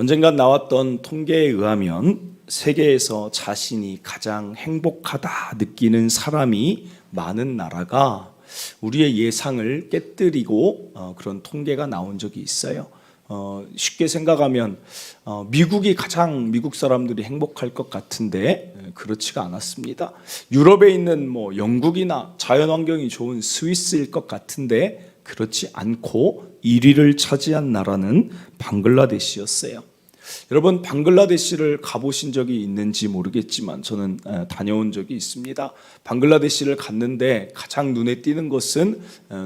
언젠간 나왔던 통계에 의하면 세계에서 자신이 가장 행복하다 느끼는 사람이 많은 나라가 우리의 예상을 깨뜨리고 그런 통계가 나온 적이 있어요. 쉽게 생각하면 미국이 가장 미국 사람들이 행복할 것 같은데 그렇지가 않았습니다. 유럽에 있는 영국이나 자연환경이 좋은 스위스일 것 같은데 그렇지 않고 1위를 차지한 나라는 방글라데시였어요. 여러분, 방글라데시를 가보신 적이 있는지 모르겠지만 저는 다녀온 적이 있습니다. 방글라데시를 갔는데 가장 눈에 띄는 것은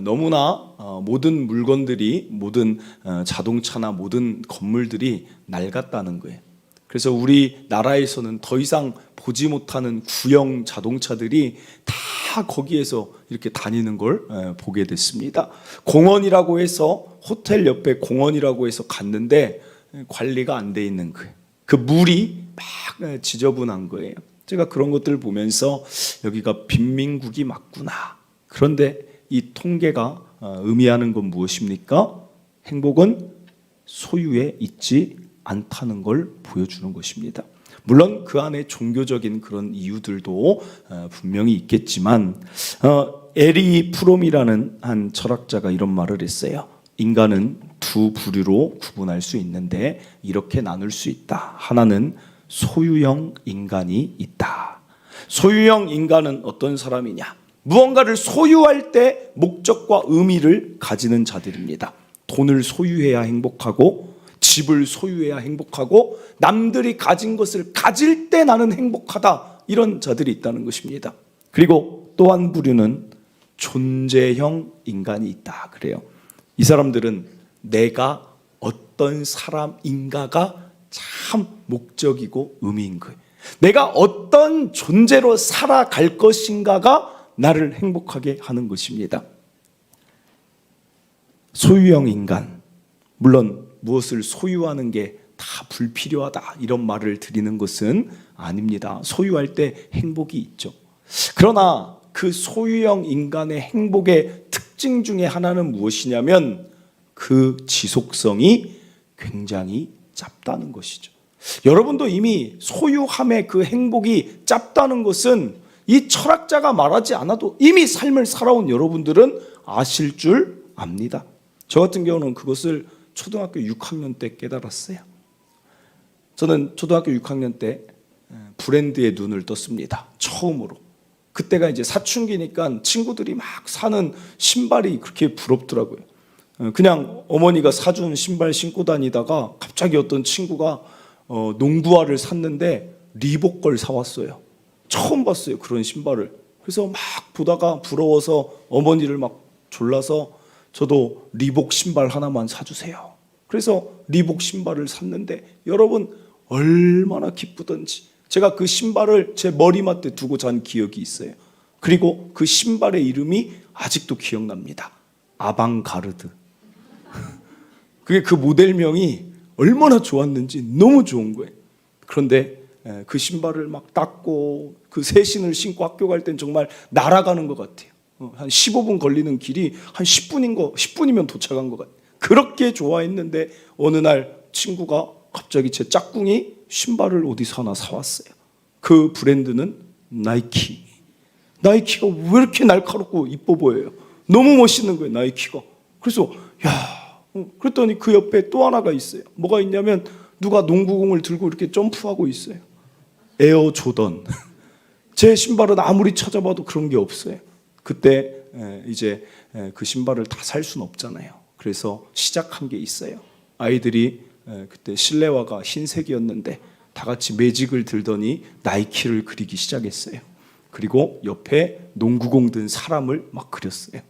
너무나 모든 물건들이, 모든 자동차나 모든 건물들이 낡았다는 거예요. 그래서 우리나라에서는 더 이상 보지 못하는 구형 자동차들이 다 거기에서 이렇게 다니는 걸 보게 됐습니다. 공원이라고 해서, 호텔 옆에 공원이라고 해서 갔는데 관리가 안 돼 있는 거예요. 그 물이 막 지저분한 거예요. 제가 그런 것들을 보면서 여기가 빈민국이 맞구나. 그런데 이 통계가 의미하는 건 무엇입니까? 행복은 소유에 있지 않다는 걸 보여주는 것입니다. 물론 그 안에 종교적인 그런 이유들도 분명히 있겠지만 에리 프롬이라는 한 철학자가 이런 말을 했어요. 인간은 두 부류로 구분할 수 있는데 이렇게 나눌 수 있다. 하나는 소유형 인간이 있다. 소유형 인간은 어떤 사람이냐? 무언가를 소유할 때 목적과 의미를 가지는 자들입니다. 돈을 소유해야 행복하고, 집을 소유해야 행복하고, 남들이 가진 것을 가질 때 나는 행복하다. 이런 자들이 있다는 것입니다. 그리고 또 한 부류는 존재형 인간이 있다. 그래요. 이 사람들은 내가 어떤 사람인가가 참 목적이고 의미인 거예요. 내가 어떤 존재로 살아갈 것인가가 나를 행복하게 하는 것입니다. 소유형 인간, 물론 무엇을 소유하는 게 다 불필요하다 이런 말을 드리는 것은 아닙니다. 소유할 때 행복이 있죠. 그러나 그 소유형 인간의 행복의 특징 중에 하나는 무엇이냐면 그 지속성이 굉장히 짧다는 것이죠. 여러분도 이미 소유함의 그 행복이 짧다는 것은 이 철학자가 말하지 않아도 이미 삶을 살아온 여러분들은 아실 줄 압니다. 저 같은 경우는 그것을 초등학교 6학년 때 깨달았어요. 저는 초등학교 6학년 때 브랜드에 눈을 떴습니다. 처음으로. 그때가 이제 사춘기니까 친구들이 막 사는 신발이 그렇게 부럽더라고요. 그냥 어머니가 사준 신발 신고 다니다가 갑자기 어떤 친구가 농구화를 샀는데 리복 걸 사왔어요. 처음 봤어요, 그런 신발을. 그래서 막 보다가 부러워서 어머니를 막 졸라서 저도 리복 신발 하나만 사주세요. 그래서 리복 신발을 샀는데 여러분 얼마나 기쁘던지. 제가 그 신발을 제 머리맡에 두고 잔 기억이 있어요. 그리고 그 신발의 이름이 아직도 기억납니다. 아방가르드. 그게 그 모델명이 얼마나 좋았는지 너무 좋은 거예요. 그런데 그 신발을 막 닦고 그 새 신을 신고 학교 갈 땐 정말 날아가는 것 같아요. 한 15분 걸리는 길이 한 10분이면 도착한 것 같아요. 그렇게 좋아했는데 어느 날 친구가 갑자기 제 짝꿍이 신발을 어디서 하나 사왔어요. 그 브랜드는 나이키. 나이키가 왜 이렇게 날카롭고 이뻐 보여요? 너무 멋있는 거예요, 나이키가. 그래서 그랬더니 그 옆에 또 하나가 있어요. 뭐가 있냐면 누가 농구공을 들고 이렇게 점프하고 있어요. 에어 조던. 제 신발은 아무리 찾아봐도 그런 게 없어요. 그때 이제 그 신발을 다 살 수는 없잖아요. 그래서 시작한 게 있어요. 아이들이 그때 실내화가 흰색이었는데 다 같이 매직을 들더니 나이키를 그리기 시작했어요. 그리고 옆에 농구공 든 사람을 막 그렸어요.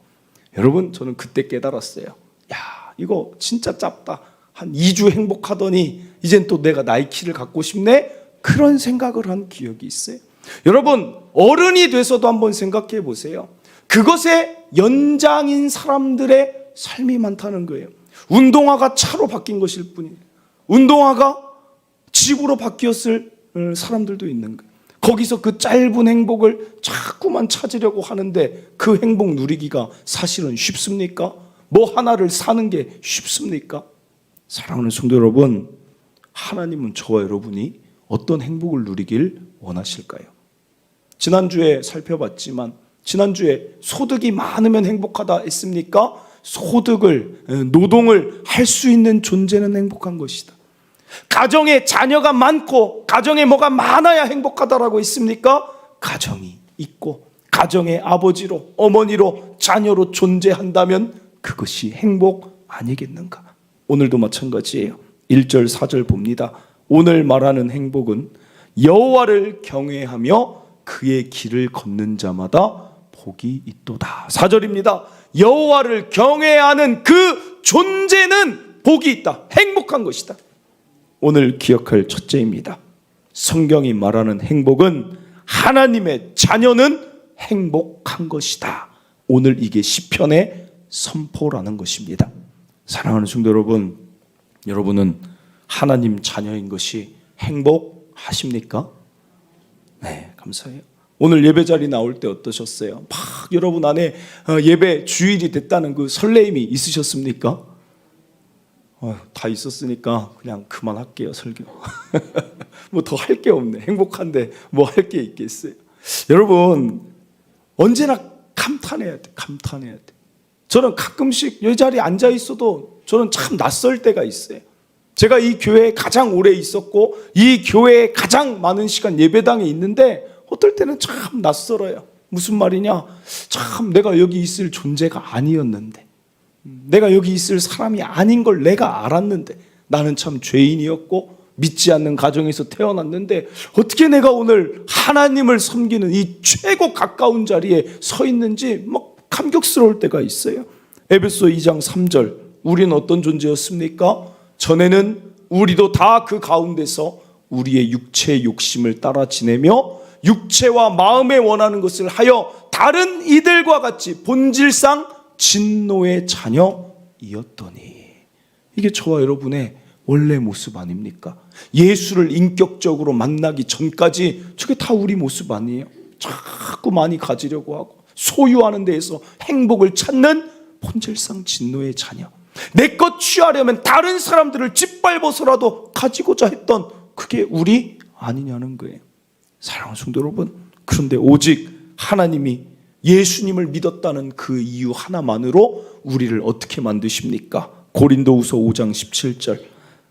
여러분, 저는 그때 깨달았어요. 야, 이거 진짜 짧다. 한 2주 행복하더니 이젠 또 내가 나이키를 갖고 싶네? 그런 생각을 한 기억이 있어요. 여러분, 어른이 돼서도 한번 생각해 보세요. 그것의 연장인 사람들의 삶이 많다는 거예요. 운동화가 차로 바뀐 것일 뿐이에요. 운동화가 집으로 바뀌었을 사람들도 있는 거예요. 거기서 그 짧은 행복을 자꾸만 찾으려고 하는데 그 행복 누리기가 사실은 쉽습니까? 뭐 하나를 사는 게 쉽습니까? 사랑하는 성도 여러분, 하나님은 저와 여러분이 어떤 행복을 누리길 원하실까요? 지난주에 살펴봤지만 지난주에 소득이 많으면 행복하다 했습니까? 노동을 할 수 있는 존재는 행복한 것이다. 가정에 자녀가 많고 가정에 뭐가 많아야 행복하다라고 했습니까? 가정이 있고 가정의 아버지로 어머니로 자녀로 존재한다면 그것이 행복 아니겠는가? 오늘도 마찬가지예요. 1절 4절 봅니다. 오늘 말하는 행복은 여호와를 경외하며 그의 길을 걷는 자마다 복이 있도다. 4절입니다. 여호와를 경외하는 그 존재는 복이 있다. 행복한 것이다. 오늘 기억할 첫째입니다. 성경이 말하는 행복은 하나님의 자녀는 행복한 것이다. 오늘 이게 시편의 선포라는 것입니다. 사랑하는 성도 여러분, 여러분은 하나님 자녀인 것이 행복하십니까? 네, 감사해요. 오늘 예배 자리 나올 때 어떠셨어요? 막 여러분 안에 예배 주일이 됐다는 그 설레임이 있으셨습니까? 다 있었으니까 그냥 그만할게요, 설교. 뭐 더 할 게 없네. 행복한데 뭐 할 게 있겠어요? 여러분, 언제나 감탄해야 돼. 감탄해야 돼. 저는 가끔씩 이 자리에 앉아 있어도 저는 참 낯설 때가 있어요. 제가 이 교회에 가장 오래 있었고 이 교회에 가장 많은 시간 예배당에 있는데 어떨 때는 참 낯설어요. 무슨 말이냐? 참 내가 여기 있을 존재가 아니었는데, 내가 여기 있을 사람이 아닌 걸 내가 알았는데, 나는 참 죄인이었고 믿지 않는 가정에서 태어났는데 어떻게 내가 오늘 하나님을 섬기는 이 최고 가까운 자리에 서 있는지 막 감격스러울 때가 있어요. 에베소 2장 3절, 우리는 어떤 존재였습니까? 전에는 우리도 다 그 가운데서 우리의 육체의 욕심을 따라 지내며 육체와 마음에 원하는 것을 하여 다른 이들과 같이 본질상 진노의 자녀이었더니, 이게 저와 여러분의 원래 모습 아닙니까? 예수를 인격적으로 만나기 전까지 저게 다 우리 모습 아니에요? 자꾸 많이 가지려고 하고 소유하는 데에서 행복을 찾는 본질상 진노의 자녀. 내 것 취하려면 다른 사람들을 짓밟아서라도 가지고자 했던 그게 우리 아니냐는 거예요. 사랑하는 성도 여러분, 그런데 오직 하나님이 예수님을 믿었다는 그 이유 하나만으로 우리를 어떻게 만드십니까? 고린도후서 5장 17절,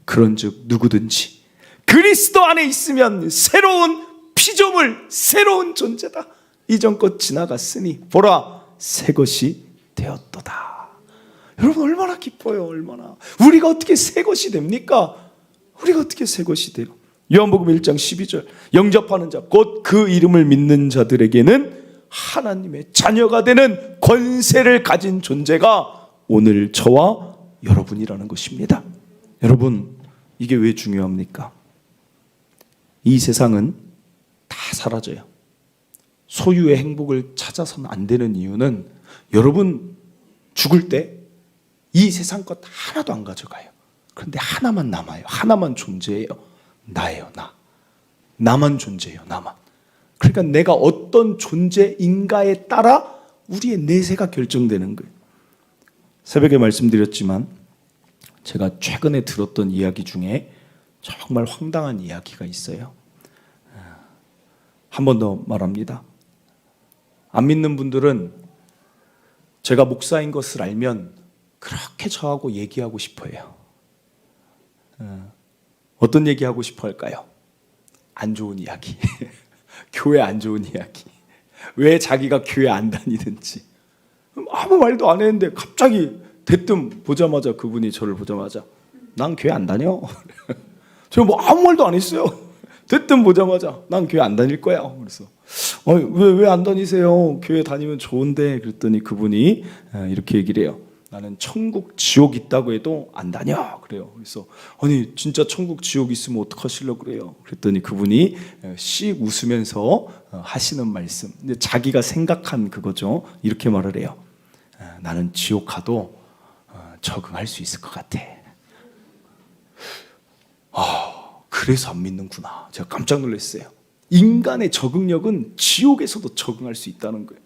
그런즉 누구든지 그리스도 안에 있으면 새로운 피조물, 새로운 존재다. 이전 것 지나갔으니 보라 새 것이 되었도다. 여러분 얼마나 기뻐요. 얼마나. 우리가 어떻게 새 것이 됩니까? 우리가 어떻게 새 것이 돼요? 요한복음 1장 12절, 영접하는 자 곧 그 이름을 믿는 자들에게는 하나님의 자녀가 되는 권세를 가진 존재가 오늘 저와 여러분이라는 것입니다. 여러분, 이게 왜 중요합니까? 이 세상은 다 사라져요. 소유의 행복을 찾아서는 안 되는 이유는 여러분 죽을 때 이 세상 것 하나도 안 가져가요. 그런데 하나만 남아요. 하나만 존재해요. 나예요. 나만 존재해요. 나만. 그러니까 내가 어떤 존재인가에 따라 우리의 내세가 결정되는 거예요. 새벽에 말씀드렸지만 제가 최근에 들었던 이야기 중에 정말 황당한 이야기가 있어요. 한 번 더 말합니다. 안 믿는 분들은 제가 목사인 것을 알면 그렇게 저하고 얘기하고 싶어요. 어떤 얘기하고 싶어 할까요? 안 좋은 이야기. 교회 안 좋은 이야기. 왜 자기가 교회 안 다니는지. 아무 말도 안 했는데 갑자기 대뜸 보자마자 그분이 저를 보자마자 난 교회 안 다녀. 저 뭐 아무 말도 안 했어요. 대뜸 보자마자 난 교회 안 다닐 거야. 그래서 왜 안 다니세요? 교회 다니면 좋은데. 그랬더니 그분이 이렇게 얘기를 해요. 나는 천국 지옥 있다고 해도 안 다녀. 그래요. 그래서 아니 진짜 천국 지옥 있으면 어떡하시려고 그래요? 그랬더니 그분이 씩 웃으면서 하시는 말씀. 근데 자기가 생각한 그거죠. 이렇게 말을 해요. 나는 지옥 가도 적응할 수 있을 것 같아. 그래서 안 믿는구나. 제가 깜짝 놀랐어요. 인간의 적응력은 지옥에서도 적응할 수 있다는 거예요.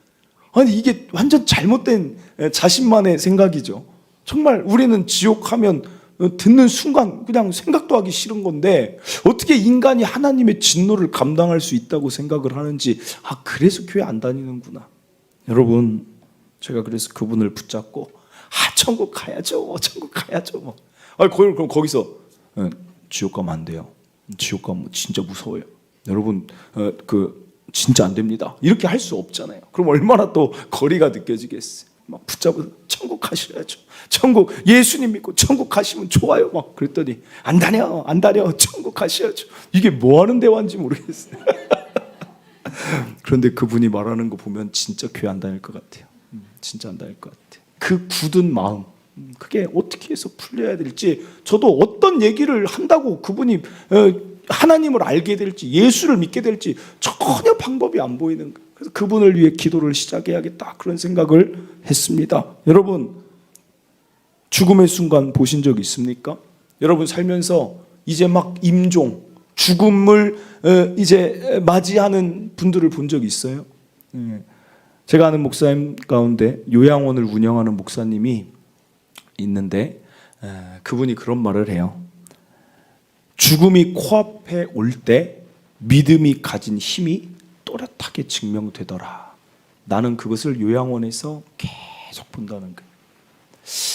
아니 이게 완전 잘못된 자신만의 생각이죠. 정말 우리는 지옥 하면 듣는 순간 그냥 생각도 하기 싫은 건데 어떻게 인간이 하나님의 진노를 감당할 수 있다고 생각을 하는지, 그래서 교회 안 다니는구나. 여러분, 제가 그래서 그분을 붙잡고 천국 가야죠, 천국 가야죠. 그럼 거기서 지옥 가면 안 돼요. 지옥 가면 진짜 무서워요. 여러분, 진짜 안 됩니다. 이렇게 할 수 없잖아요. 그럼 얼마나 또 거리가 느껴지겠어요. 막 붙잡아서 천국 가셔야죠. 천국, 예수님 믿고 천국 가시면 좋아요. 막 그랬더니 안 다녀, 천국 가셔야죠. 이게 뭐 하는 대화인지 모르겠어요. 그런데 그분이 말하는 거 보면 진짜 교회 안 다닐 것 같아요. 진짜 안 다닐 것 같아요. 그 굳은 마음, 그게 어떻게 해서 풀려야 될지, 저도 어떤 얘기를 한다고 그분이 하나님을 알게 될지, 예수를 믿게 될지 전혀 방법이 안 보이는 거예요. 그래서 그분을 위해 기도를 시작해야겠다, 그런 생각을 했습니다. 여러분, 죽음의 순간 보신 적 있습니까? 여러분 살면서 이제 막 임종, 죽음을 이제 맞이하는 분들을 본 적 있어요? 제가 아는 목사님 가운데 요양원을 운영하는 목사님이 있는데, 그분이 그런 말을 해요. 죽음이 코앞에 올 때 믿음이 가진 힘이 또렷하게 증명되더라. 나는 그것을 요양원에서 계속 본다는 거예요.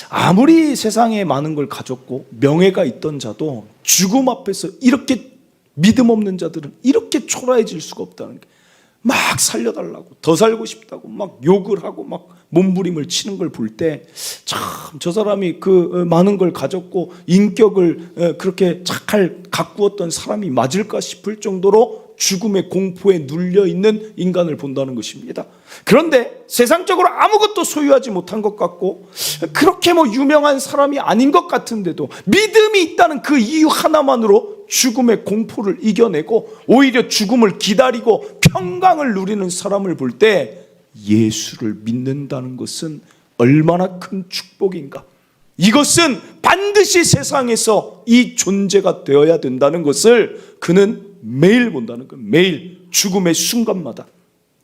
아무리 세상에 많은 걸 가졌고 명예가 있던 자도 죽음 앞에서 이렇게 믿음 없는 자들은 이렇게 초라해질 수가 없다는 거예요. 막 살려달라고, 더 살고 싶다고 막 욕을 하고 막 몸부림을 치는 걸 볼 때, 참 저 사람이 그 많은 걸 가졌고 인격을 그렇게 잘 가꾸었던 사람이 맞을까 싶을 정도로 죽음의 공포에 눌려 있는 인간을 본다는 것입니다. 그런데 세상적으로 아무것도 소유하지 못한 것 같고 그렇게 유명한 사람이 아닌 것 같은데도 믿음이 있다는 그 이유 하나만으로 죽음의 공포를 이겨내고 오히려 죽음을 기다리고 평강을 누리는 사람을 볼 때, 예수를 믿는다는 것은 얼마나 큰 축복인가. 이것은 반드시 세상에서 이 존재가 되어야 된다는 것을 그는 매일 본다는 거예요. 매일 죽음의 순간마다.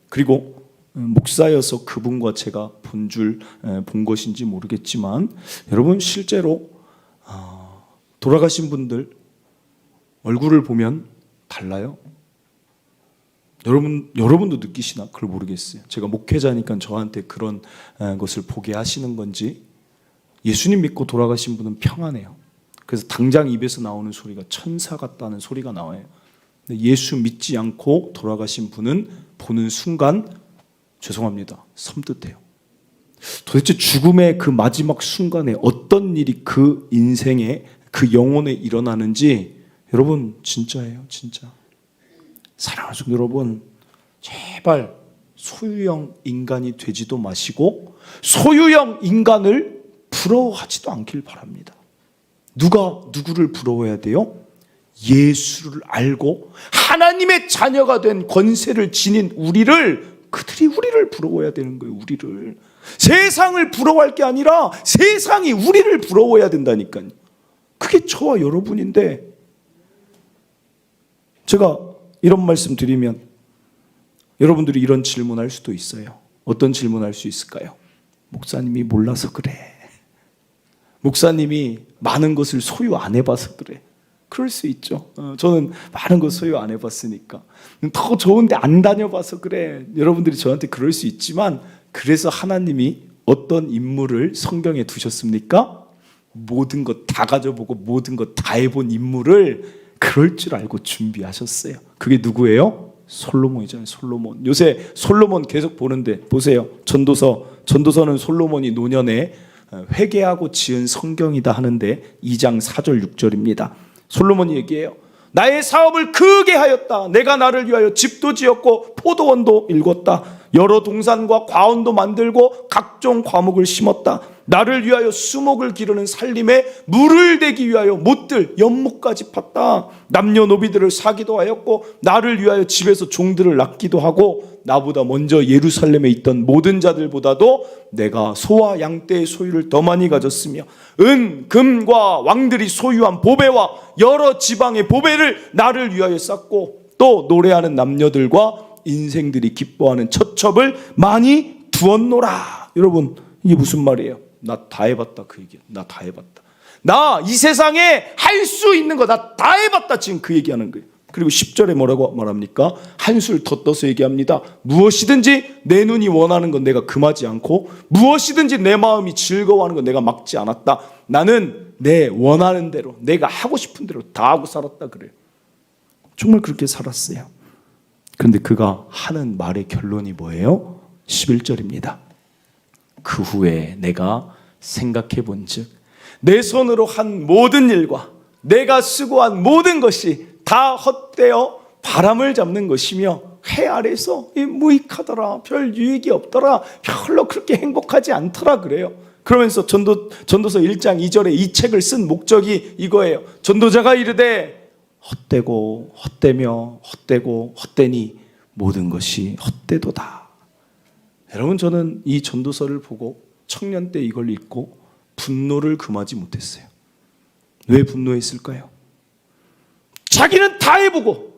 그리고 목사여서 그분과 제가 본 것인지 모르겠지만, 여러분 실제로 돌아가신 분들 얼굴을 보면 달라요. 여러분도 느끼시나? 그걸 모르겠어요. 제가 목회자니까 저한테 그런 것을 보게 하시는 건지, 예수님 믿고 돌아가신 분은 평안해요. 그래서 당장 입에서 나오는 소리가 천사 같다는 소리가 나와요. 예수 믿지 않고 돌아가신 분은 보는 순간, 죄송합니다, 섬뜩해요. 도대체 죽음의 그 마지막 순간에 어떤 일이 그 인생에, 그 영혼에 일어나는지, 여러분 진짜예요, 진짜. 사랑하는 성도 여러분, 제발 소유형 인간이 되지도 마시고 소유형 인간을 부러워하지도 않길 바랍니다. 누가 누구를 부러워해야 돼요? 예수를 알고 하나님의 자녀가 된 권세를 지닌 그들이 우리를 부러워해야 되는 거예요. 우리를. 세상을 부러워할 게 아니라 세상이 우리를 부러워해야 된다니까요. 그게 저와 여러분인데, 제가 이런 말씀 드리면 여러분들이 이런 질문할 수도 있어요. 어떤 질문할 수 있을까요? 목사님이 몰라서 그래. 목사님이 많은 것을 소유 안 해봐서 그래. 그럴 수 있죠. 저는 많은 것 소유 안 해봤으니까. 더 좋은데 안 다녀봐서 그래. 여러분들이 저한테 그럴 수 있지만, 그래서 하나님이 어떤 인물을 성경에 두셨습니까? 모든 것 다 가져보고 모든 것 다 해본 인물을 그럴 줄 알고 준비하셨어요. 그게 누구예요? 솔로몬이잖아요. 솔로몬. 요새 솔로몬 계속 보는데 보세요. 전도서는 솔로몬이 노년에 회개하고 지은 성경이다 하는데 2장 4절 6절입니다. 솔로몬이 얘기해요. 나의 사업을 크게 하였다. 내가 나를 위하여 집도 지었고 포도원도 일궜다. 여러 동산과 과원도 만들고 각종 과목을 심었다. 나를 위하여 수목을 기르는 살림에 물을 대기 위하여 못들, 연못까지 팠다. 남녀노비들을 사기도 하였고 나를 위하여 집에서 종들을 낳기도 하고, 나보다 먼저 예루살렘에 있던 모든 자들보다도 내가 소와 양떼의 소유를 더 많이 가졌으며 은, 금과 왕들이 소유한 보배와 여러 지방의 보배를 나를 위하여 쌓고, 또 노래하는 남녀들과 인생들이 기뻐하는 처첩을 많이 두었노라. 여러분, 이게 무슨 말이에요? 나 다 해봤다, 그 얘기야. 나 다 해봤다. 나 이 세상에 할 수 있는 거 나 다 해봤다. 지금 그 얘기하는 거예요. 그리고 10절에 뭐라고 말합니까? 한술 더 떠서 얘기합니다. 무엇이든지 내 눈이 원하는 건 내가 금하지 않고 무엇이든지 내 마음이 즐거워하는 건 내가 막지 않았다. 나는 내 원하는 대로 내가 하고 싶은 대로 다 하고 살았다 그래요. 정말 그렇게 살았어요. 그런데 그가 하는 말의 결론이 뭐예요? 11절입니다. 그 후에 내가 생각해 본즉 내 손으로 한 모든 일과 내가 수고한 모든 것이 다 헛되어 바람을 잡는 것이며 해 아래서 무익하더라. 별 유익이 없더라. 별로 그렇게 행복하지 않더라 그래요. 그러면서 전도서 1장 2절에 이 책을 쓴 목적이 이거예요. 전도자가 이르되 헛되고 헛되며 헛되고 헛되니 모든 것이 헛되도다. 여러분, 저는 이 전도서를 보고 청년 때 이걸 읽고 분노를 금하지 못했어요. 왜 분노했을까요? 자기는 다 해보고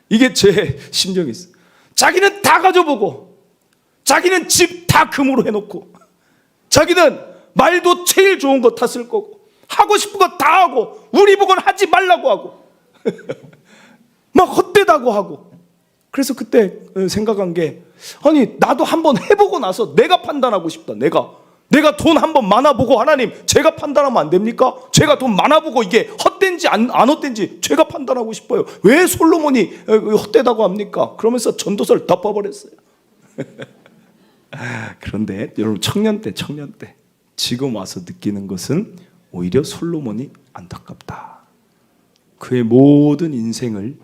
이게 제 심정이었어요. 자기는 다 가져보고 자기는 집 다 금으로 해놓고 자기는 말도 제일 좋은 거 탔을 거고 하고 싶은 거 다 하고 우리 보고는 하지 말라고 하고 막 헛되다고 하고. 그래서 그때 생각한 게, 아니 나도 한번 해보고 나서 내가 판단하고 싶다. 내가 돈 한번 많아보고, 하나님 제가 판단하면 안 됩니까? 제가 돈 많아보고 이게 헛된지 안 헛된지 제가 판단하고 싶어요. 왜 솔로몬이 헛되다고 합니까? 그러면서 전도서를 덮어버렸어요. 그런데 여러분, 청년 때 지금 와서 느끼는 것은 오히려 솔로몬이 안타깝다. 그의 모든 인생을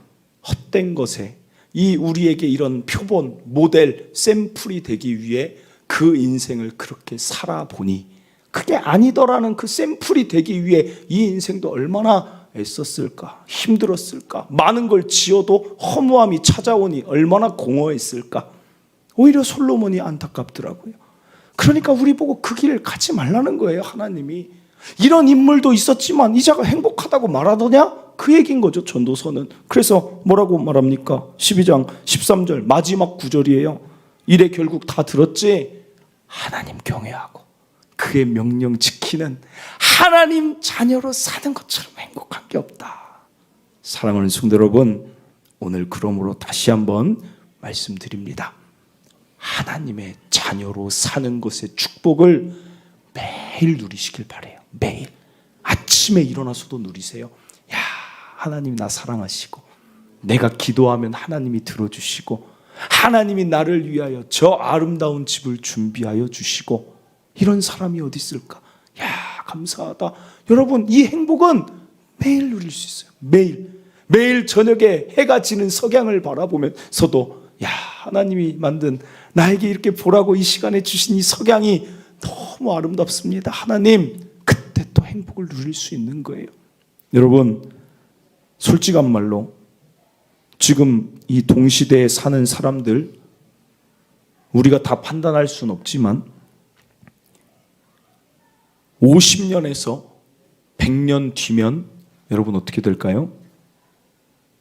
헛된 것에, 이 우리에게 이런 표본, 모델, 샘플이 되기 위해 그 인생을 그렇게 살아보니 그게 아니더라는 그 샘플이 되기 위해 이 인생도 얼마나 애썼을까, 힘들었을까, 많은 걸 지어도 허무함이 찾아오니 얼마나 공허했을까. 오히려 솔로몬이 안타깝더라고요. 그러니까 우리 보고 그 길을 가지 말라는 거예요. 하나님이 이런 인물도 있었지만 이자가 행복하다고 말하더냐? 그 얘기인 거죠, 전도서는. 그래서 뭐라고 말합니까? 12장 13절 마지막 구절이에요. 이래 결국 다 들었지? 하나님 경외하고 그의 명령 지키는 하나님 자녀로 사는 것처럼 행복한 게 없다. 사랑하는 성도 여러분, 오늘 그러므로 다시 한번 말씀드립니다. 하나님의 자녀로 사는 것의 축복을 매일 누리시길 바래요. 매일 아침에 일어나서도 누리세요. 야, 하나님 나 사랑하시고, 내가 기도하면 하나님이 들어주시고, 하나님이 나를 위하여 저 아름다운 집을 준비하여 주시고, 이런 사람이 어디 있을까? 야, 감사하다. 여러분, 이 행복은 매일 누릴 수 있어요. 매일 저녁에 해가 지는 석양을 바라보면서도, 야, 하나님이 만든 나에게 이렇게 보라고 이 시간에 주신 이 석양이 너무 아름답습니다. 하나님, 그때 또 행복을 누릴 수 있는 거예요. 여러분, 솔직한 말로 지금 이 동시대에 사는 사람들, 우리가 다 판단할 수는 없지만 50년에서 100년 뒤면 여러분 어떻게 될까요?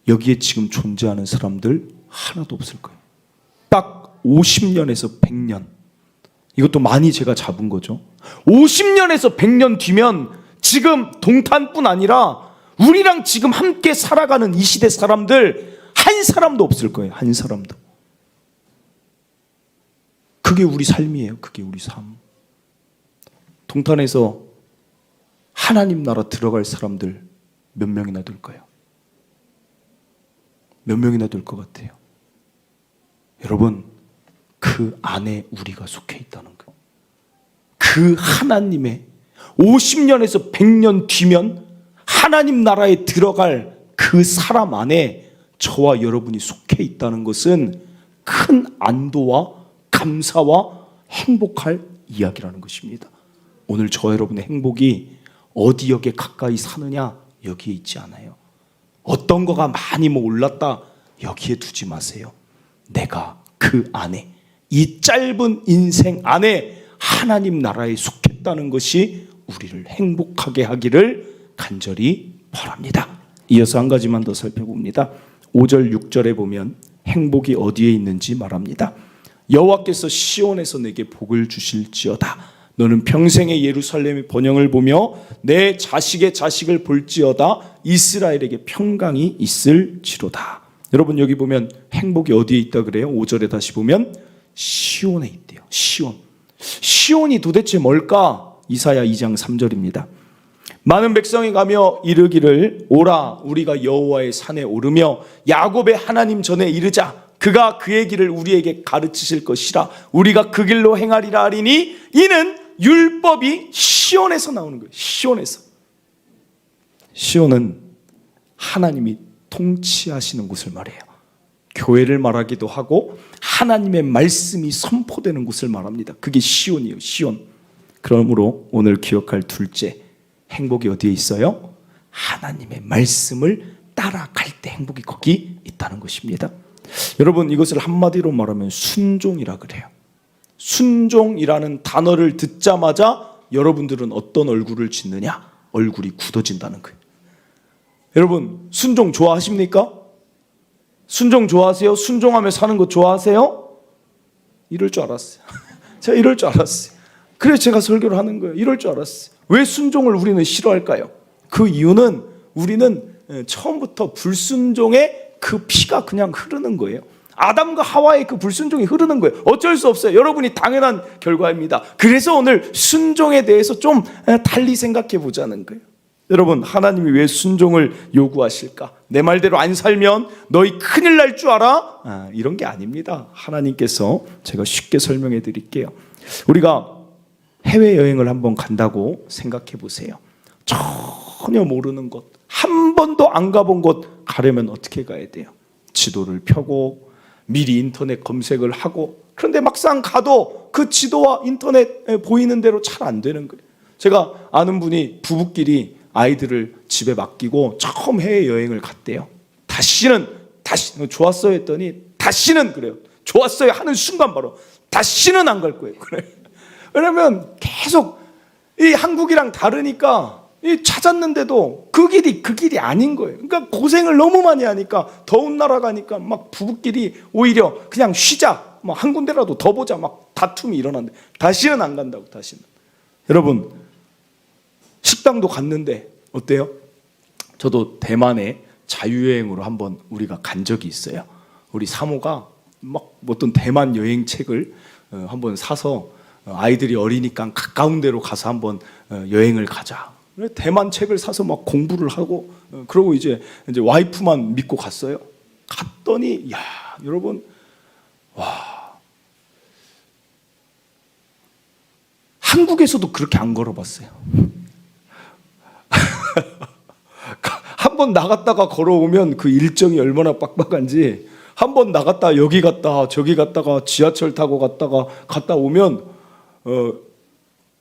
여기에 지금 존재하는 사람들 하나도 없을 거예요. 딱 50년에서 100년. 이것도 많이 제가 잡은 거죠. 50년에서 100년 뒤면 지금 동탄뿐 아니라 우리랑 지금 함께 살아가는 이 시대 사람들 한 사람도 없을 거예요. 한 사람도. 그게 우리 삶이에요. 그게 우리 삶. 동탄에서 하나님 나라 들어갈 사람들 몇 명이나 될까요? 몇 명이나 될 것 같아요? 여러분, 그 안에 우리가 속해 있다는 거예요. 그 하나님의 50년에서 100년 뒤면 하나님 나라에 들어갈 그 사람 안에 저와 여러분이 속해 있다는 것은 큰 안도와 감사와 행복할 이야기라는 것입니다. 오늘 저와 여러분의 행복이 어디 역에 가까이 사느냐, 여기에 있지 않아요. 어떤 거가 많이 올랐다, 여기에 두지 마세요. 내가 그 안에, 이 짧은 인생 안에 하나님 나라에 속했다는 것이 우리를 행복하게 하기를 간절히 바랍니다. 이어서 한 가지만 더 살펴봅니다. 5절 6절에 보면 행복이 어디에 있는지 말합니다. 여호와께서 시온에서 내게 복을 주실지어다. 너는 평생의 예루살렘의 번영을 보며 내 자식의 자식을 볼지어다 이스라엘에게 평강이 있을지로다. 여러분 여기 보면 행복이 어디에 있다 그래요? 5절에 다시 보면 시온에 있대요. 시온. 시온이 도대체 뭘까? 이사야 2장 3절입니다. 많은 백성이 가며 이르기를 오라 우리가 여호와의 산에 오르며 야곱의 하나님 전에 이르자. 그가 그의 길을 우리에게 가르치실 것이라. 우리가 그 길로 행하리라 하리니 이는 율법이 시온에서 나오는 거예요. 시온에서. 시온은 하나님이 통치하시는 곳을 말해요. 교회를 말하기도 하고 하나님의 말씀이 선포되는 곳을 말합니다. 그게 시온이에요. 시온. 그러므로 오늘 기억할 둘째, 행복이 어디에 있어요? 하나님의 말씀을 따라갈 때 행복이 거기 있다는 것입니다. 여러분 이것을 한마디로 말하면 순종이라 그래요. 순종이라는 단어를 듣자마자 여러분들은 어떤 얼굴을 짓느냐? 얼굴이 굳어진다는 거예요. 여러분 순종 좋아하십니까? 순종 좋아하세요? 순종하며 사는 거 좋아하세요? 이럴 줄 알았어요. 제가 이럴 줄 알았어요. 그래서 제가 설교를 하는 거예요. 이럴 줄 알았어요. 왜 순종을 우리는 싫어할까요? 그 이유는 우리는 처음부터 불순종의 그 피가 그냥 흐르는 거예요. 아담과 하와의 그 불순종이 흐르는 거예요. 어쩔 수 없어요. 여러분이 당연한 결과입니다. 그래서 오늘 순종에 대해서 좀 달리 생각해 보자는 거예요. 여러분 하나님이 왜 순종을 요구하실까? 내 말대로 안 살면 너희 큰일 날 줄 알아? 이런 게 아닙니다. 하나님께서 제가 쉽게 설명해 드릴게요. 우리가 해외여행을 한번 간다고 생각해 보세요. 전혀 모르는 곳, 한 번도 안 가본 곳 가려면 어떻게 가야 돼요? 지도를 펴고 미리 인터넷 검색을 하고, 그런데 막상 가도 그 지도와 인터넷에 보이는 대로 잘 안 되는 거예요. 제가 아는 분이 부부끼리 아이들을 집에 맡기고 처음 해외여행을 갔대요. 다시 좋았어요 했더니 다시는 그래요. 좋았어요 하는 순간 바로 다시는 안 갈 거예요. 그래. 왜냐면 계속 이 한국이랑 다르니까 이 찾았는데도 그 길이 아닌 거예요. 그러니까 고생을 너무 많이 하니까 더운 나라 가니까 막 부부끼리 오히려 그냥 쉬자, 뭐 한 군데라도 더 보자, 막 다툼이 일어났는데 다시는 안 간다고. 다시는. 여러분 식당도 갔는데 어때요? 저도 대만에 자유여행으로 한번 우리가 간 적이 있어요. 우리 사모가 막 어떤 대만 여행 책을 한번 사서 아이들이 어리니까 가까운 데로 가서 한번 여행을 가자. 대만 책을 사서 막 공부를 하고 그러고 이제 와이프만 믿고 갔어요. 갔더니 야 여러분 와 한국에서도 그렇게 안 걸어봤어요. 한 번 나갔다가 걸어오면 그 일정이 얼마나 빡빡한지, 한 번 나갔다 여기 갔다 저기 갔다가 지하철 타고 갔다 오면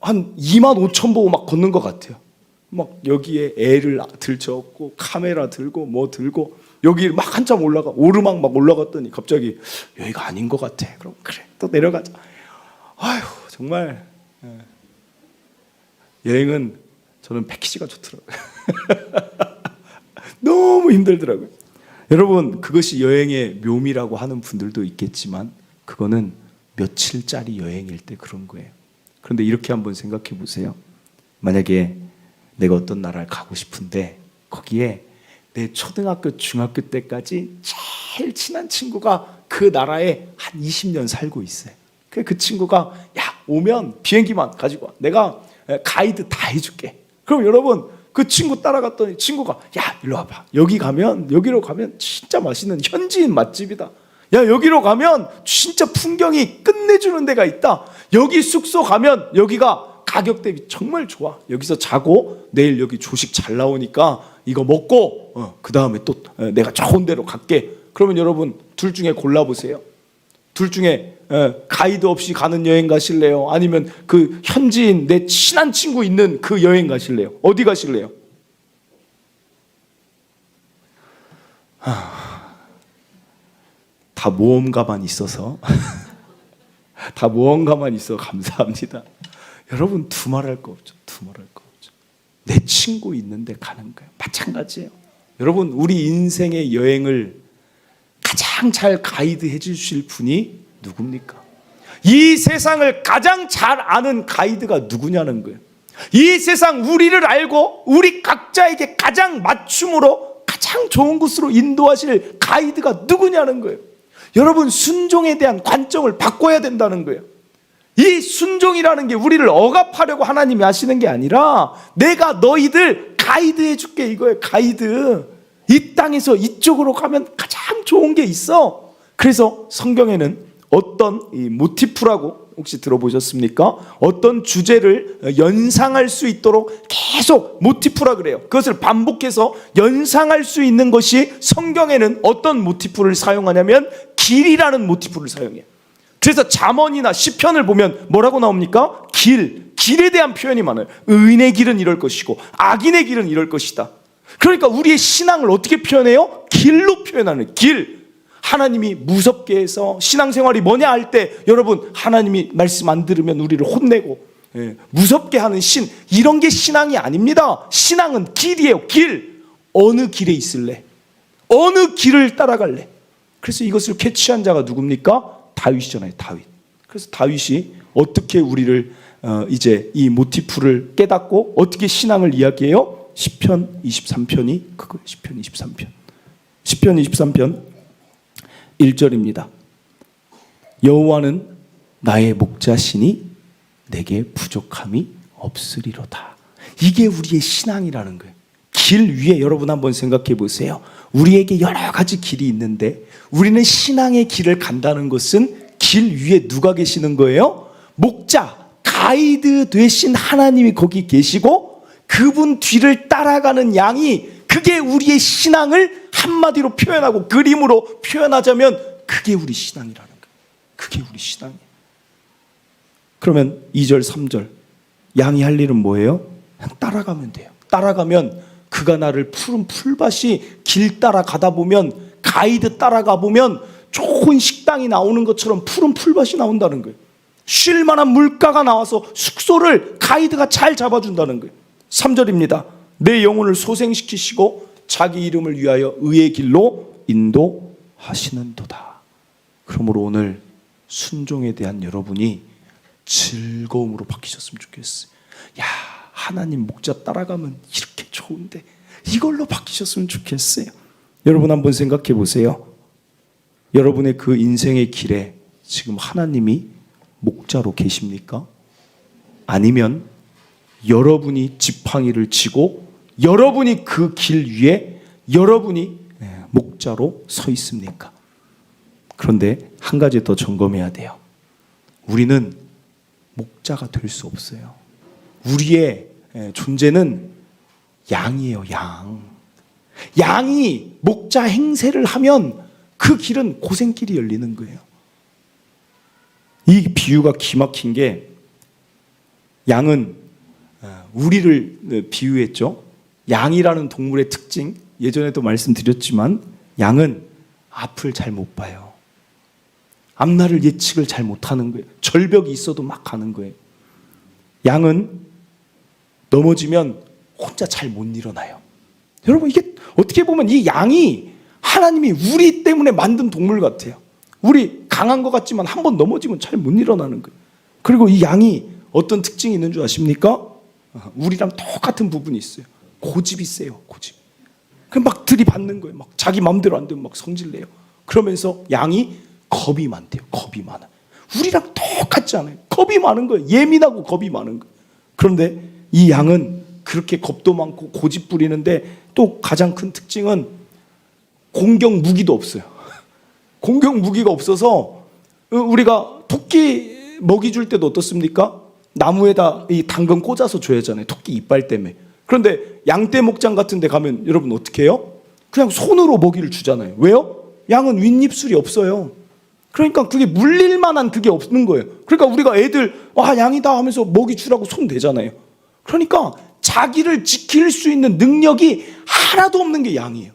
한 25,000보 막 걷는 것 같아요. 막 여기에 애를 들쳐갖고 카메라 들고 뭐 들고 여기 막 한참 오르막 막 올라갔더니 갑자기 여기가 아닌 것 같아. 그럼 그래 또 내려가자. 아휴 정말 여행은 저는 패키지가 좋더라고요. 너무 힘들더라고요. 여러분 그것이 여행의 묘미라고 하는 분들도 있겠지만 그거는 며칠짜리 여행일 때 그런 거예요. 그런데 이렇게 한번 생각해 보세요. 만약에 내가 어떤 나라를 가고 싶은데 거기에 내 초등학교 중학교 때까지 제일 친한 친구가 그 나라에 한 20년 살고 있어요. 그 친구가 야 오면 비행기만 가지고 와. 내가 가이드 다 해줄게. 그럼 여러분 그 친구 따라갔더니 친구가 야 일로 와봐. 여기로 가면 진짜 맛있는 현지인 맛집이다. 야 여기로 가면 진짜 풍경이 끝내주는 데가 있다. 여기 숙소 가면 여기가 가격 대비 정말 좋아. 여기서 자고 내일 여기 조식 잘 나오니까 이거 먹고 그 다음에 또 내가 좋은 데로 갈게. 그러면 여러분 둘 중에 골라보세요. 둘 중에 가이드 없이 가는 여행 가실래요? 아니면 그 현지인 내 친한 친구 있는 그 여행 가실래요? 어디 가실래요? 다 모험가만 있어서 다 모험가만 있어 감사합니다. 여러분 두말할 거 없죠. 두말할 거 없죠. 내 친구 있는데 가는 거예요. 마찬가지예요. 여러분 우리 인생의 여행을 가장 잘 가이드 해주실 분이 누굽니까? 이 세상을 가장 잘 아는 가이드가 누구냐는 거예요. 이 세상 우리를 알고 우리 각자에게 가장 맞춤으로 가장 좋은 곳으로 인도하실 가이드가 누구냐는 거예요. 여러분, 순종에 대한 관점을 바꿔야 된다는 거예요. 이 순종이라는 게 우리를 억압하려고 하나님이 하시는 게 아니라 내가 너희들 가이드해 줄게, 이거예요. 가이드. 이 땅에서 이쪽으로 가면 가장 좋은 게 있어. 그래서 성경에는 어떤 이 모티프라고 혹시 들어보셨습니까? 어떤 주제를 연상할 수 있도록 계속 모티프라 그래요. 그것을 반복해서 연상할 수 있는 것이 성경에는 어떤 모티프를 사용하냐면 길이라는 모티프를 사용해요. 그래서 잠언이나 시편을 보면 뭐라고 나옵니까? 길에 대한 표현이 많아요. 의인의 길은 이럴 것이고 악인의 길은 이럴 것이다. 그러니까 우리의 신앙을 어떻게 표현해요? 길로 표현하는 길. 하나님이 무섭게 해서 신앙생활이 뭐냐 할 때 여러분, 하나님이 말씀 안 들으면 우리를 혼내고 무섭게 하는 신, 이런 게 신앙이 아닙니다. 신앙은 길이에요. 길. 어느 길에 있을래? 어느 길을 따라갈래? 그래서 이것을 캐치한 자가 누굽니까? 다윗이잖아요. 다윗. 그래서 다윗이 어떻게 우리를 이제 이 모티프를 깨닫고 어떻게 신앙을 이야기해요? 시편 23편이 그거예요. 시편 23편. 시편 23편 1절입니다. 여호와는 나의 목자시니 내게 부족함이 없으리로다. 이게 우리의 신앙이라는 거예요. 길 위에 여러분 한번 생각해 보세요. 우리에게 여러 가지 길이 있는데 우리는 신앙의 길을 간다는 것은 길 위에 누가 계시는 거예요? 목자, 가이드 되신 하나님이 거기 계시고 그분 뒤를 따라가는 양이, 그게 우리의 신앙을 한마디로 표현하고 그림으로 표현하자면 그게 우리 신앙이라는 거예요. 그게 우리 신앙이에요. 그러면 2절 3절 양이 할 일은 뭐예요? 그냥 따라가면 돼요. 따라가면 그가 나를 푸른 풀밭이 길 따라 가다 보면, 가이드 따라가 보면 좋은 식당이 나오는 것처럼 푸른 풀밭이 나온다는 거예요. 쉴 만한 물가가 나와서 숙소를 가이드가 잘 잡아준다는 거예요. 3절입니다. 내 영혼을 소생시키시고 자기 이름을 위하여 의의 길로 인도하시는도다. 그러므로 오늘 순종에 대한 여러분이 즐거움으로 바뀌셨으면 좋겠어요. 야, 하나님 목자 따라가면 이렇게 좋은데 이걸로 바뀌셨으면 좋겠어요. 여러분 한번 생각해 보세요. 여러분의 그 인생의 길에 지금 하나님이 목자로 계십니까? 아니면 여러분이 지팡이를 쥐고 여러분이 그 길 위에 여러분이 목자로 서 있습니까? 그런데 한 가지 더 점검해야 돼요. 우리는 목자가 될 수 없어요. 우리의 존재는 양이에요. 양이 목자 행세를 하면 그 길은 고생길이 열리는 거예요. 이 비유가 기막힌 게, 양은 우리를 비유했죠. 양이라는 동물의 특징, 예전에도 말씀드렸지만 양은 앞을 잘 못 봐요. 앞날을 예측을 잘 못하는 거예요. 절벽이 있어도 막 가는 거예요. 양은 넘어지면 혼자 잘 못 일어나요. 여러분, 이게 어떻게 보면 이 양이 하나님이 우리 때문에 만든 동물 같아요. 우리 강한 것 같지만 한번 넘어지면 잘 못 일어나는 거예요. 그리고 이 양이 어떤 특징이 있는 줄 아십니까? 우리랑 똑같은 부분이 있어요. 고집이 세요. 고집. 그럼 막 들이받는 거예요. 막 자기 마음대로 안 되면 막 성질내요. 그러면서 양이 겁이 많대요. 겁이 많아. 우리랑 똑같지 않아요. 겁이 많은 거예요. 예민하고 겁이 많은 거예요. 그런데 이 양은 그렇게 겁도 많고 고집 부리는데 또 가장 큰 특징은 공격 무기도 없어요. 공격 무기가 없어서 우리가 토끼 먹이 줄 때도 어떻습니까? 나무에다 이 당근 꽂아서 줘야 하잖아요. 토끼 이빨 때문에. 그런데 양떼 목장 같은 데 가면 여러분 어떻게 해요? 그냥 손으로 먹이를 주잖아요. 왜요? 양은 윗입술이 없어요. 그러니까 그게 물릴 만한 그게 없는 거예요. 그러니까 우리가 애들 와 양이다 하면서 먹이 주라고 손 대잖아요. 그러니까 자기를 지킬 수 있는 능력이 하나도 없는 게 양이에요.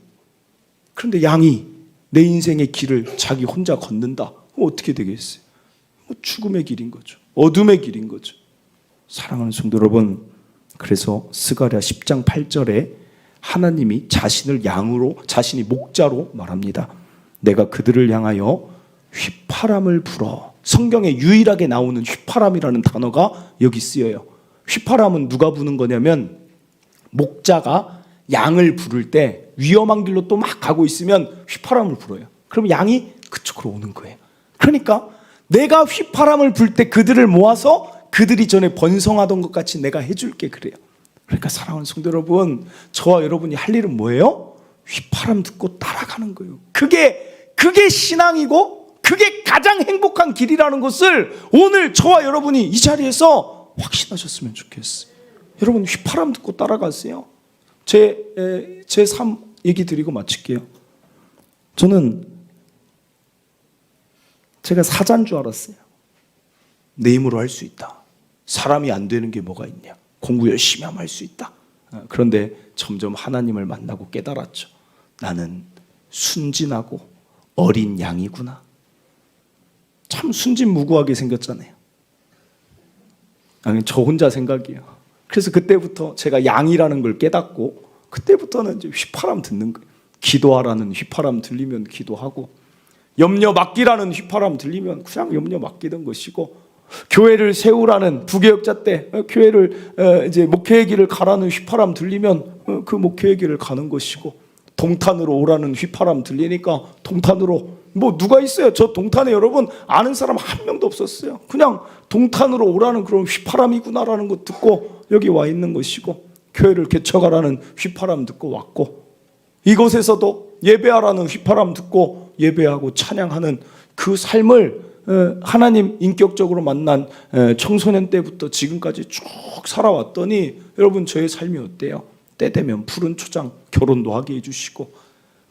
그런데 양이 내 인생의 길을 자기 혼자 걷는다. 그럼 어떻게 되겠어요? 죽음의 길인 거죠. 어둠의 길인 거죠. 사랑하는 성도 여러분, 그래서 스가랴 10장 8절에 하나님이 자신을 양으로, 자신이 목자로 말합니다. 내가 그들을 향하여 휘파람을 불어 성경에 유일하게 나오는 휘파람이라는 단어가 여기 쓰여요. 휘파람은 누가 부는 거냐면 목자가 양을 부를 때 위험한 길로 또 막 가고 있으면 휘파람을 불어요. 그럼 양이 그쪽으로 오는 거예요. 그러니까 내가 휘파람을 불 때 그들을 모아서 그들이 전에 번성하던 것 같이 내가 해줄게 그래요. 그러니까 사랑하는 성도 여러분, 저와 여러분이 할 일은 뭐예요? 휘파람 듣고 따라가는 거예요. 그게 신앙이고 그게 가장 행복한 길이라는 것을 오늘 저와 여러분이 이 자리에서 확신하셨으면 좋겠어요. 여러분 휘파람 듣고 따라가세요. 제 삶 얘기 드리고 마칠게요. 저는 제가 사자인 줄 알았어요. 내 힘으로 할 수 있다. 사람이 안 되는 게 뭐가 있냐. 공부 열심히 하면 할 수 있다. 그런데 점점 하나님을 만나고 깨달았죠. 나는 순진하고 어린 양이구나. 참 순진무구하게 생겼잖아요. 아니, 저 혼자 생각이에요. 그래서 그때부터 제가 양이라는 걸 깨닫고 그때부터는 이제 휘파람 듣는 거예요. 기도하라는 휘파람 들리면 기도하고 염려 맡기라는 휘파람 들리면 그냥 염려 맡기던 것이고 교회를 세우라는 부교역자 때 교회를 이제 목회의 길을 가라는 휘파람 들리면 그 목회의 길을 가는 것이고 동탄으로 오라는 휘파람 들리니까 동탄으로 뭐 누가 있어요? 저 동탄에 여러분 아는 사람 한 명도 없었어요. 그냥 동탄으로 오라는 그런 휘파람이구나라는 거 듣고 여기 와 있는 것이고 교회를 개척하라는 휘파람 듣고 왔고 이곳에서도 예배하라는 휘파람 듣고 예배하고 찬양하는 그 삶을 하나님 인격적으로 만난 청소년 때부터 지금까지 쭉 살아왔더니 여러분 저의 삶이 어때요? 때 되면 푸른 초장 결혼도 하게 해주시고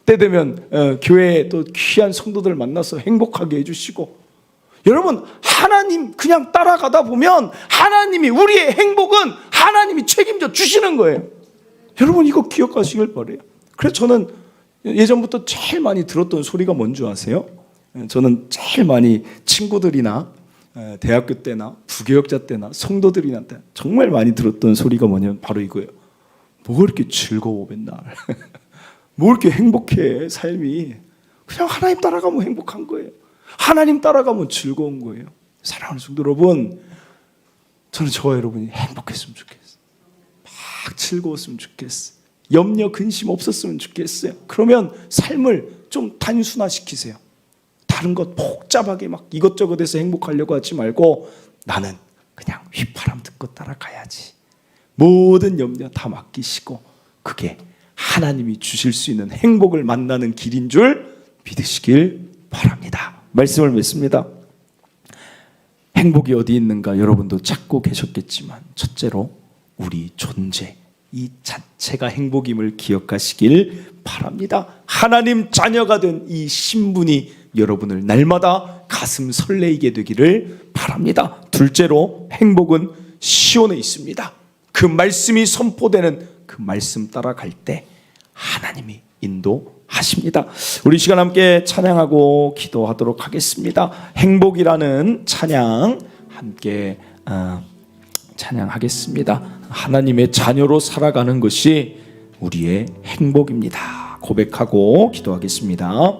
때 되면 교회에 또 귀한 성도들 만나서 행복하게 해주시고 여러분 하나님 그냥 따라가다 보면 하나님이 우리의 행복은 하나님이 책임져 주시는 거예요. 여러분 이거 기억하시길 바라요. 그래서 저는 예전부터 제일 많이 들었던 소리가 뭔지 아세요? 저는 제일 많이 친구들이나 대학교 때나 부교역자 때나 성도들이나 정말 많이 들었던 소리가 뭐냐면 바로 이거예요. 뭐가 이렇게 즐거워 맨날. 뭐 이렇게 행복해 삶이. 그냥 하나님 따라가면 행복한 거예요. 하나님 따라가면 즐거운 거예요. 사랑하는 성도 여러분, 저는 저와 여러분이 행복했으면 좋겠어요. 막 즐거웠으면 좋겠어요. 염려 근심 없었으면 좋겠어요. 그러면 삶을 좀 단순화시키세요. 다른 것 복잡하게 막 이것저것 해서 행복하려고 하지 말고 나는 그냥 휘파람 듣고 따라가야지. 모든 염려 다 맡기시고 그게 하나님이 주실 수 있는 행복을 만나는 길인 줄 믿으시길 바랍니다. 말씀을 맺습니다. 행복이 어디 있는가 여러분도 찾고 계셨겠지만 첫째로 우리 존재 이 자체가 행복임을 기억하시길 바랍니다. 하나님 자녀가 된 이 신분이 여러분을 날마다 가슴 설레이게 되기를 바랍니다. 둘째로 행복은 시온에 있습니다. 그 말씀이 선포되는 그 말씀 따라갈 때 하나님이 인도하십니다. 우리 시간 함께 찬양하고 기도하도록 하겠습니다. 행복이라는 찬양 함께 찬양하겠습니다. 하나님의 자녀로 살아가는 것이 우리의 행복입니다. 고백하고 기도하겠습니다.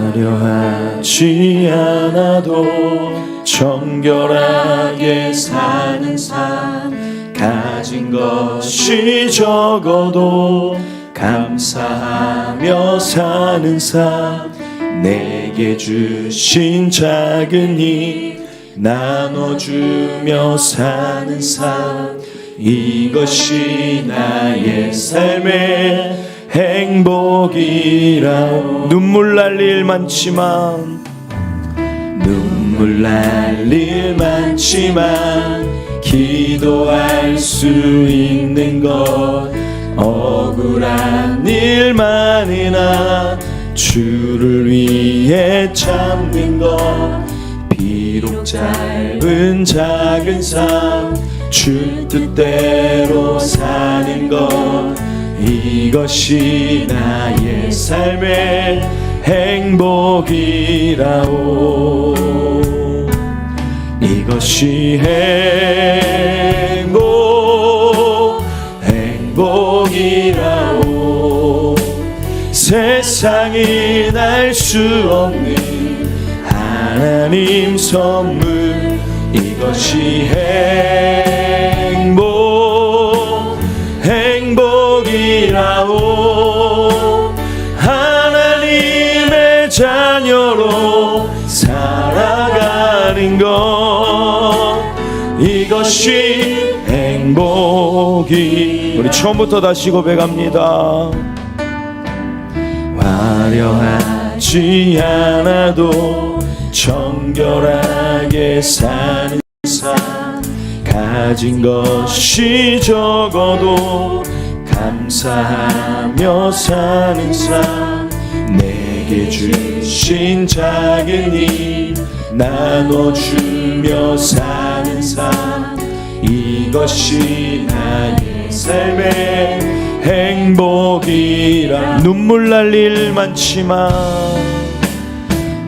화려하지 않아도 정결하게 사는 삶 가진 것이 적어도 감사하며 사는 삶 내게 주신 작은 힘 나눠주며 사는 삶 이것이 나의 삶의 행복이라 눈물 날 일 많지만 기도할 수 있는 것 억울한 일 많으나 주를 위해 참는 것 비록 짧은 작은 삶 주 뜻대로 사는 것 이것이 나의 삶의 행복이라오 이것이 행복 행복이라오. 세상이 날 수 없는 하나님 선물, 이것이 행복이라오. 하나님의 자녀로 살아가는 것, 이것이 행복이. 우리 처음부터 다시 고백합니다. 화려하지 않아도 정결하게 사는 삶, 가진 것이 적어도 감사하며 사는 삶, 내게 주신 작은 일 나눠주며 사는 삶, 이것이 나의 삶의 행복이라. 눈물 날 일 많지만,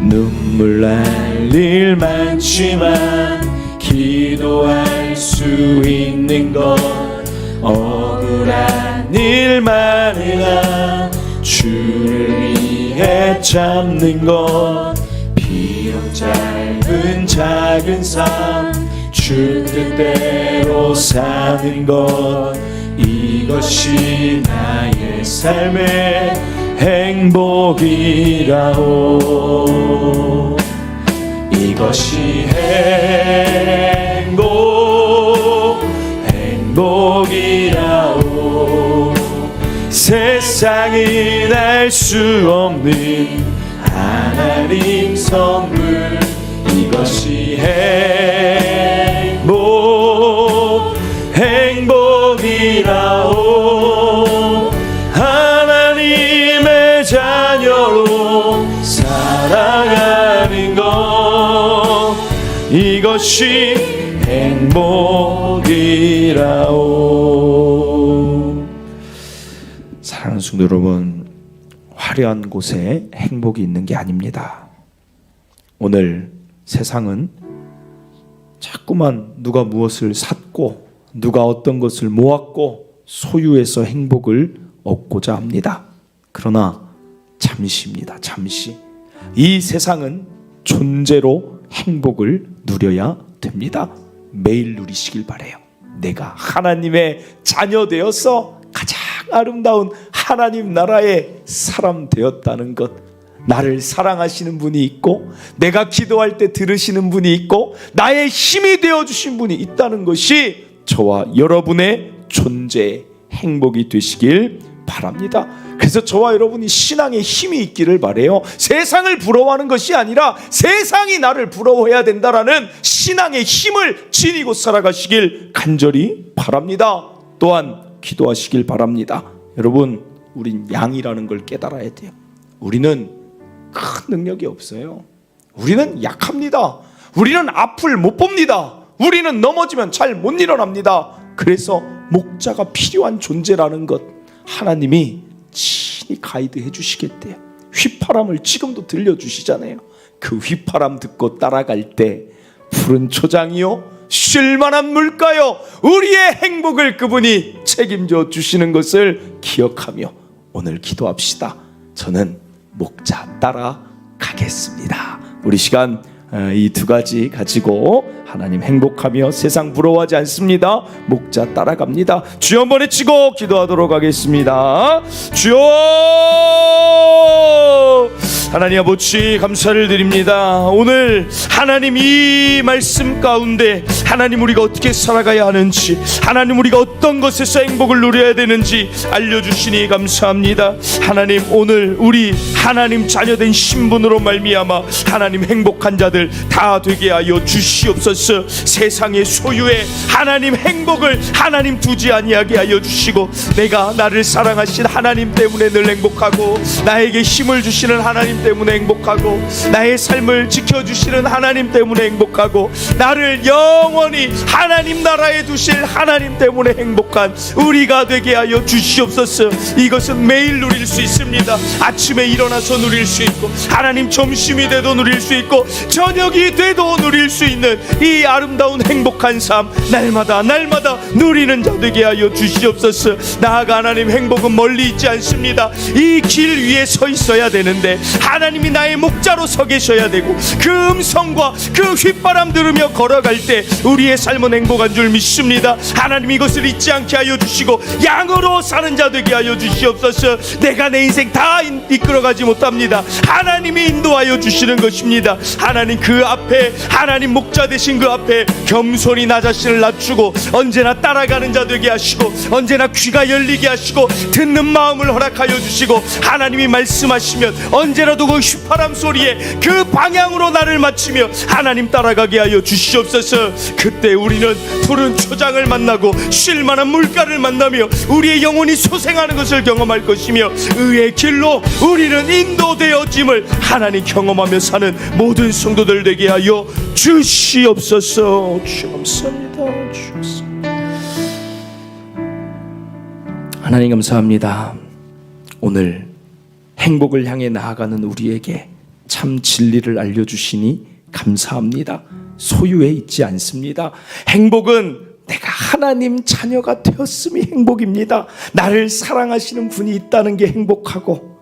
눈물 날 일 많지만 기도할 수 있는 것, 억울한 일 많으나 주를 위해 참는 것, 비록 짧은 작은 삶 주 뜻대로 사는 것, 이것이 나의 삶의 행복이라오. 이것이 행복이라오. 세상이 날 수 없는 하나님 선물, 이것이 행복이라오. 하나님의 자녀로 살아가는 것, 이것이 행복이라오. 사랑하는 성도 여러분, 화려한 곳에 행복이 있는 게 아닙니다. 오늘 세상은 자꾸만 누가 무엇을 샀고 누가 어떤 것을 모았고 소유해서 행복을 얻고자 합니다. 그러나 잠시입니다. 잠시. 이 세상은 존재로 행복을 누려야 됩니다. 매일 누리시길 바라요. 내가 하나님의 자녀 되어서 가장 아름다운 하나님 나라의 사람 되었다는 것, 나를 사랑하시는 분이 있고 내가 기도할 때 들으시는 분이 있고 나의 힘이 되어주신 분이 있다는 것이 저와 여러분의 존재의 행복이 되시길 바랍니다. 그래서 저와 여러분이 신앙의 힘이 있기를 바라요. 세상을 부러워하는 것이 아니라 세상이 나를 부러워해야 된다라는 신앙의 힘을 지니고 살아가시길 간절히 바랍니다. 또한 기도하시길 바랍니다. 여러분, 우린 양이라는 걸 깨달아야 돼요. 우리는 큰 능력이 없어요. 우리는 약합니다. 우리는 앞을 못 봅니다. 우리는 넘어지면 잘 못 일어납니다. 그래서 목자가 필요한 존재라는 것, 하나님이 친히 가이드해 주시겠대요. 휘파람을 지금도 들려주시잖아요. 그 휘파람 듣고 따라갈 때 푸른 초장이요 쉴만한 물가요, 우리의 행복을 그분이 책임져 주시는 것을 기억하며 오늘 기도합시다. 저는 목자 따라가겠습니다. 우리 시간 이 두 가지 가지고 하나님 행복하며 세상 부러워하지 않습니다. 목자 따라갑니다. 주여 한번 외치고 기도하도록 하겠습니다. 주여, 하나님 아버지 감사를 드립니다. 오늘 하나님 이 말씀 가운데 하나님 우리가 어떻게 살아가야 하는지, 하나님 우리가 어떤 것에서 행복을 누려야 되는지 알려주시니 감사합니다. 하나님, 오늘 우리 하나님 자녀된 신분으로 말미암아 하나님 행복한 자들 다 되게 하여 주시옵소서. 세상의 소유에 하나님 행복을 하나님 두지 아니하게 하여 주시고, 내가 나를 사랑하신 하나님 때문에 늘 행복하고 나에게 힘을 주시는 하나님 때문에 행복하고, 나의 삶을 지켜주시는 하나님 때문에 행복하고, 나를 영원히 하나님 나라에 두실 하나님 때문에 행복한 우리가 되게 하여 주시옵소서. 이것은 매일 누릴 수 있습니다. 아침에 일어나서 누릴 수 있고, 하나님 점심이 돼도 누릴 수 있고, 저녁이 돼도 누릴 수 있는 이 아름다운 행복한 삶, 날마다 누리는 자 되게 하여 주시옵소서. 나아가 하나님, 행복은 멀리 있지 않습니다. 이 길 위에 서 있어야 되는데 하나님이 나의 목자로 서 계셔야 되고, 그 음성과 그 휘바람 들으며 걸어갈 때 우리의 삶은 행복한 줄 믿습니다. 하나님, 이것을 잊지 않게 하여 주시고 양으로 사는 자 되게 하여 주시옵소서. 내가 내 인생 다 이끌어가지 못합니다. 하나님이 인도하여 주시는 것입니다. 하나님, 그 앞에, 하나님 목자 되신 그 앞에 겸손히 나 자신을 낮추고 언제나 따라가는 자 되게 하시고, 언제나 귀가 열리게 하시고 듣는 마음을 허락하여 주시고, 하나님이 말씀하시면 언제라도 그 휘파람 소리에 그 방향으로 나를 맞추며 하나님 따라가게 하여 주시옵소서. 그때 우리는 푸른 초장을 만나고 쉴만한 물가를 만나며 우리의 영혼이 소생하는 것을 경험할 것이며, 의의 길로 우리는 인도되어짐을 하나님 경험하며 사는 모든 성도들 되게 하여 주시옵소서. 주 감사합니다. 주 감사합니다. 하나님 감사합니다. 오늘 행복을 향해 나아가는 우리에게 참 진리를 알려주시니 감사합니다. 소유에 있지 않습니다. 행복은 내가 하나님 자녀가 되었음이 행복입니다. 나를 사랑하시는 분이 있다는 게 행복하고,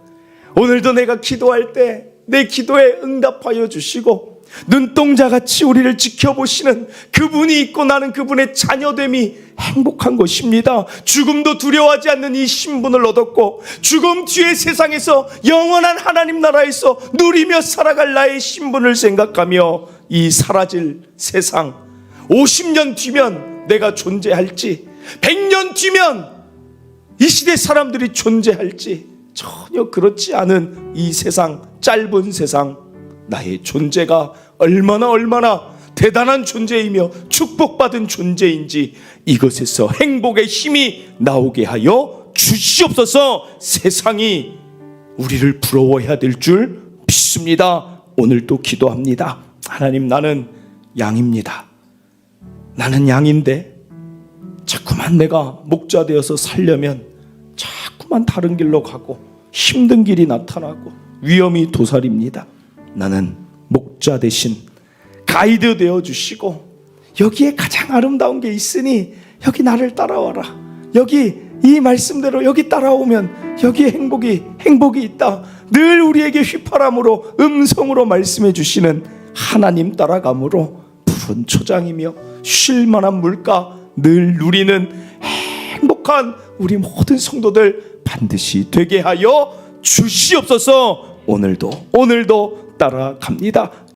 오늘도 내가 기도할 때 내 기도에 응답하여 주시고 눈동자같이 우리를 지켜보시는 그분이 있고 나는 그분의 자녀됨이 행복한 것입니다. 죽음도 두려워하지 않는 이 신분을 얻었고, 죽음 뒤의 세상에서 영원한 하나님 나라에서 누리며 살아갈 나의 신분을 생각하며 이 사라질 세상, 50년 뒤면 내가 존재할지, 100년 뒤면 이 시대 사람들이 존재할지 전혀 그렇지 않은 이 세상, 짧은 세상, 나의 존재가 얼마나 대단한 존재이며 축복받은 존재인지 이것에서 행복의 힘이 나오게 하여 주시옵소서. 세상이 우리를 부러워해야 될 줄 믿습니다. 오늘도 기도합니다. 하나님, 나는 양입니다. 나는 양인데 자꾸만 내가 목자 되어서 살려면 자꾸만 다른 길로 가고 힘든 길이 나타나고 위험이 도사립니다. 나는 목자 대신 가이드 되어 주시고, 여기에 가장 아름다운 게 있으니 여기 나를 따라와라, 여기 이 말씀대로 여기 따라오면 여기에 행복이 있다. 늘 우리에게 휘파람으로 음성으로 말씀해 주시는 하나님 따라감으로 푸른 초장이며 쉴만한 물가 늘 누리는 행복한 우리 모든 성도들 반드시 되게 하여 주시옵소서. 오늘도 따라갑니다.